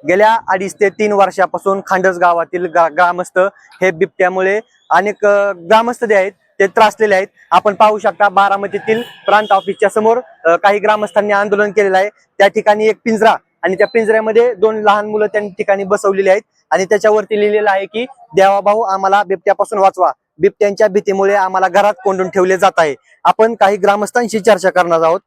गेल्या 2.5 ते 3 वर्षापासून खांडस गावातील ग्रामस्थ हे बिबट्यामुळे अनेक ग्रामस्थ जे आहेत ते त्रासलेले आहेत। आपण पाहू शकता बारामतीतील प्रांत ऑफिसच्या समोर काही ग्रामस्थांनी आंदोलन केलेलं आहे। त्या ठिकाणी एक पिंजरा आणि त्या पिंजऱ्यामध्ये 2 लहान मुलं त्या ठिकाणी बसवलेली आहेत आणि त्याच्यावरती लिहिलेलं आहे की देवाभाऊ आम्हाला बिबट्यापासून वाचवा, बिबट्यांच्या भीतीमुळे आम्हाला घरात कोंडून ठेवले जात आहे। आपण काही ग्रामस्थांशी चर्चा करणार आहोत।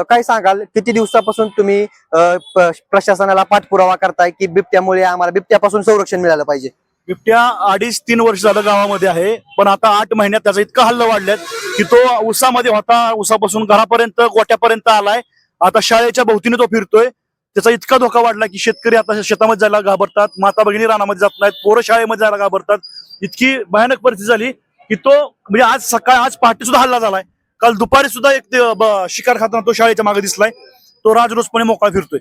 काय सांगाल, किती दिवसापासून तुम्ही प्रशासनाला पाठपुरावा करताय की बिबट्यामुळे आम्हाला बिबट्यापासून संरक्षण मिळालं पाहिजे? बिबट्या 2.5-3 वर्ष झालं गावामध्ये आहे, पण आता 8 महिन्यात त्याचा इतका हल्ला वाढलाय की तो उसामध्ये होता, उसापासून घरापर्यंत गोट्यापर्यंत आलाय। आता शाळेच्या भोवतीने तो फिरतोय। त्याचा इतका धोका वाढला की शेतकरी आता शेतामध्ये जायला घाबरतात, माता भगिनी रानामध्ये जात नाहीत, पोरं शाळेमध्ये जायला घाबरतात। इतकी भयानक परिस्थिती झाली की तो म्हणजे आज पहाटे सुद्धा हल्ला झालाय। काल दुपारी सुद्धा एक शिकार खाताना तो शाळेच्या मागे दिसलाय। तो राजरोसपणे मोकळा फिरतोय।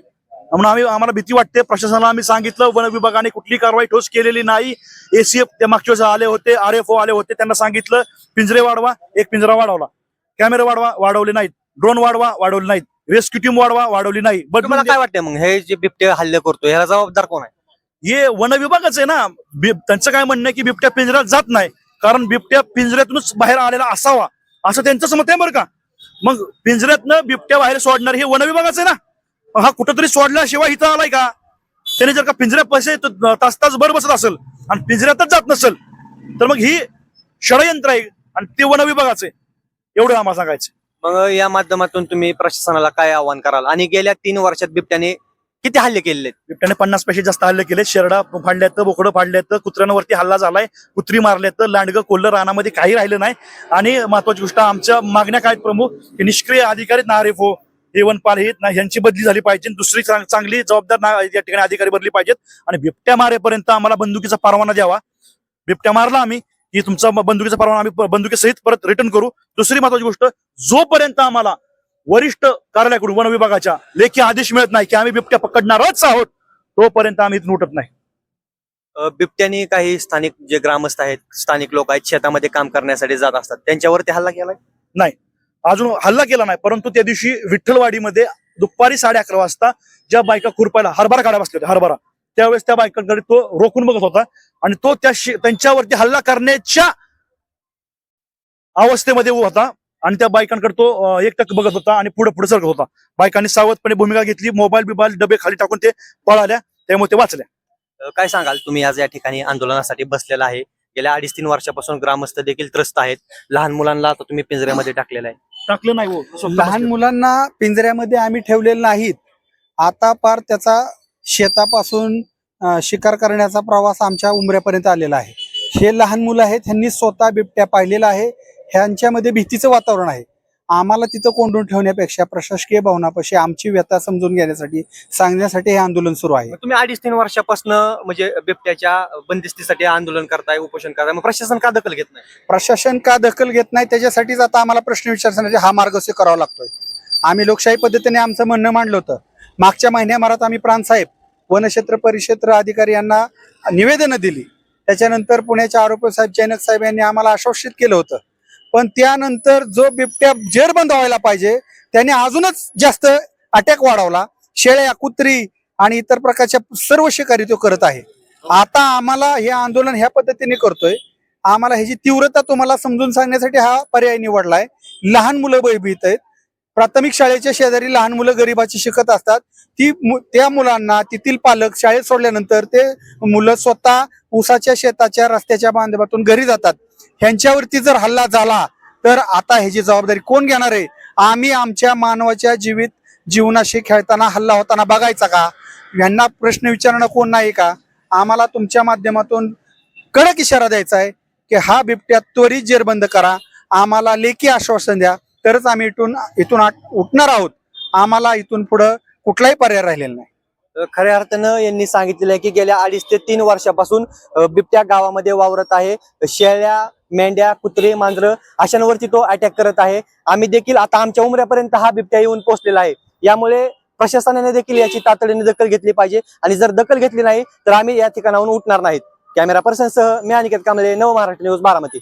म्हणून आम्हाला भीती वाटते। प्रशासनाला आम्ही सांगितलं, वन विभागाने कुठली कारवाई ठोस केलेली नाही। एसीएफ त्या मागच्या वेळेस आले होते, RFO आले होते, त्यांना सांगितलं पिंजरे वाढवा, एक पिंजरा वाढवला, कॅमेरे वाढवा, वाढवले नाहीत, ड्रोन वाढवा, वाढवले नाहीत, रेस्क्यू टीम वाढवा, वाढवली नाही। बट मला काय वाटतं मग हे जे बिबटे हल्ले करतो ह्याला जबाबदार कोण आहे? हे वन विभागच आहे ना। त्यांचं काय म्हणणं आहे की बिबट्या पिंजऱ्यात जात नाही, कारण बिबट्या पिंजऱ्यातूनच बाहेर आलेला असावा असं त्यांचं मत आहे बरं का। मग पिंजऱ्यातनं बिबट्या बाहेर सोडणार हे वन विभागाच आहे ना। हा कुठंतरी सोडल्याशिवाय इथं आलाय का? त्याने जर का पिंजऱ्यात पैसे तास तास भर बसत असेल आणि पिंजऱ्यातच जात नसेल तर मग ही षडयंत्र आहे आणि ते वन विभागाचे, एवढं आम्हाला सांगायचं। मग या माध्यमातून तुम्ही प्रशासनाला काय आवाहन कराल? आणि गेल्या 3 वर्षात बिबट्याने किती हल्ले केलेले आहेत? बिबट्याने 50 पेक्षा जास्त हल्ले केले। शेरडा फाडल्यात, बोकडं फाडल्यात, कुत्र्यांवरती हल्ला झालाय, कुत्री मारल्यात, लांडगं कोल्लं रानामध्ये काही राहिलं नाही। आणि महत्वाची गोष्ट, आमच्या मागण्या काय प्रमुख की निष्क्रिय अधिकारी RFO वनपाल हे यांची बदली झाली पाहिजे। दुसरी चांगली जबाबदार या ठिकाणी अधिकारी बदली पाहिजेत आणि बिबट्या मारेपर्यंत आम्हाला बंदुकीचा परवाना द्यावा। बिबट्या मारला आम्ही की तुमचा बंदुकीचा परवाना आम्ही बंदुकीसहित परत रिटर्न करू। दुसरी महत्वाची गोष्ट, जोपर्यंत आम्हाला वरिष्ठ कार्यालयाकडून वन विभागाच्या लेखी आदेश मिळत नाही की आम्ही बिबट्या पकडणारच आहोत, तोपर्यंत आम्ही इथून उठत नाही। बिबट्याने काही स्थानिक जे ग्रामस्थ आहेत, स्थानिक लोक आहेत, शेतामध्ये काम करण्यासाठी जात असतात, त्यांच्यावरती हल्ला केलाय? नाही, अजून हल्ला केला नाही। परंतु त्या दिवशी विठ्ठलवाडीमध्ये दुपारी 11:30 वाजता ज्या बायका खुरपायला हरभरा काढा बसले होते, हरभरा, त्यावेळेस त्या बायकांकडे तो रोखून बघत होता आणि तो त्यांच्यावरती हल्ला करण्याच्या अवस्थेमध्ये होता आणि त्या बायकांकडे तो एकटक बघत होता आणि पुढे पुढे सरकत होता। बायकांनी सावधपणे भूमिका घेतली, मोबाईल डबे खाली टाकून ते पळाल्या, त्यामुळे ते वाचल्या। काय सांगाल, तुम्ही आज या ठिकाणी आंदोलनासाठी बसलेला आहे। गेल्या 2.5-3 वर्षापासून ग्रामस्थ देखील त्रस्त आहेत। लहान मुलांना आता तुम्ही पिंजऱ्यामध्ये टाकलेलं आहे? टाकलं नाही हो, लहान मुलांना पिंजऱ्यामध्ये आम्ही ठेवलेले नाहीत। आता पार त्याचा शेतापासून शिकार करण्याचा प्रवास आमच्या उमऱ्यापर्यंत आलेला आहे। हे लहान मुलं आहेत, त्यांनी स्वतः बिबट्या पाहिलेला आहे, ह्यांच्यामध्ये भीतीचं वातावरण आहे। आम्हाला तिथं कोंडून ठेवण्यापेक्षा प्रशासकीय भवनापाशी आमची व्यथा समजून घेण्यासाठी सांगण्यासाठी हे आंदोलन सुरू आहे। तुम्ही 2.5-3 वर्षापासून म्हणजे बिबट्याच्या बंदिस्तीसाठी आंदोलन करताय, उपोषण करताय, मग प्रशासन का दखल घेत नाही? प्रशासन का दखल घेत नाही त्याच्यासाठीच आता आम्हाला प्रश्न विचारण्यासाठी हा मार्ग करावा लागतोय। आम्ही लोकशाही पद्धतीने आमचं म्हणणं मांडलं होतं। मागच्या महिन्याभरात आम्ही प्रांतसाहेब, वनक्षेत्र परिक्षेत्र अधिकारी यांना निवेदनं दिली। त्याच्यानंतर पुण्याच्या आरोग्य साहेब, जैनक साहेब यांनी आम्हाला आश्वासित केलं होतं। पण त्यानंतर जो बिबट्या जेरबंद व्हायला पाहिजे त्याने अजूनच जास्त अटॅक वाढवला। शेळ्या, कुत्री आणि इतर प्रकारच्या सर्व शिकारी तो करत आहे। आता आम्हाला हे आंदोलन ह्या पद्धतीने करतोय, आम्हाला ह्याची तीव्रता तुम्हाला समजून सांगण्यासाठी हा पर्याय निवडलाय। लहान मुलं भयभीत आहेत। प्राथमिक शाळेच्या शेजारी लहान मुलं गरिबाची शिकत असतात। त्या मुलांना तिथील पालक शाळेत सोडल्यानंतर ते मुलं स्वतः ऊसाच्या शेताच्या रस्त्याच्या बांधवातून घरी जातात। ह्यांच्यावरती जर हल्ला झाला तर आता ह्याची जबाबदारी कोण घेणार आहे? आम्ही आमच्या मानवाच्या जीवनाशी खेळताना हल्ला होताना बघायचा का? यांना प्रश्न विचारणं कोण नाही का? आम्हाला तुमच्या माध्यमातून कडक इशारा द्यायचा आहे की हा बिबट्या त्वरित जेरबंद करा, आम्हाला लेखी आश्वासन द्या, तरच आम्ही इथून उठणार आहोत। आम्हाला इथून पुढे कुठलाही पर्याय राहिलेला नाही। खऱ्या अर्थानं यांनी सांगितलेलं आहे की गेल्या 2.5 ते 3 वर्षापासून बिबट्या गावामध्ये वावरत आहे। शेळ्या, मेंढ्या, कुत्रे, मांजरं अशांवरती तो अटॅक करत आहे। आम्ही देखील आता आमच्या उमऱ्यापर्यंत हा बिबट्या येऊन पोहोचलेला आहे। यामुळे प्रशासनाने देखील याची तातडीने दखल घेतली पाहिजे आणि जर दखल घेतली नाही तर आम्ही या ठिकाणाहून उठणार नाहीत। कॅमेरा पर्सन सह मी अनिकेत कांबळे, नवमहाराष्ट्र न्यूज, बारामती।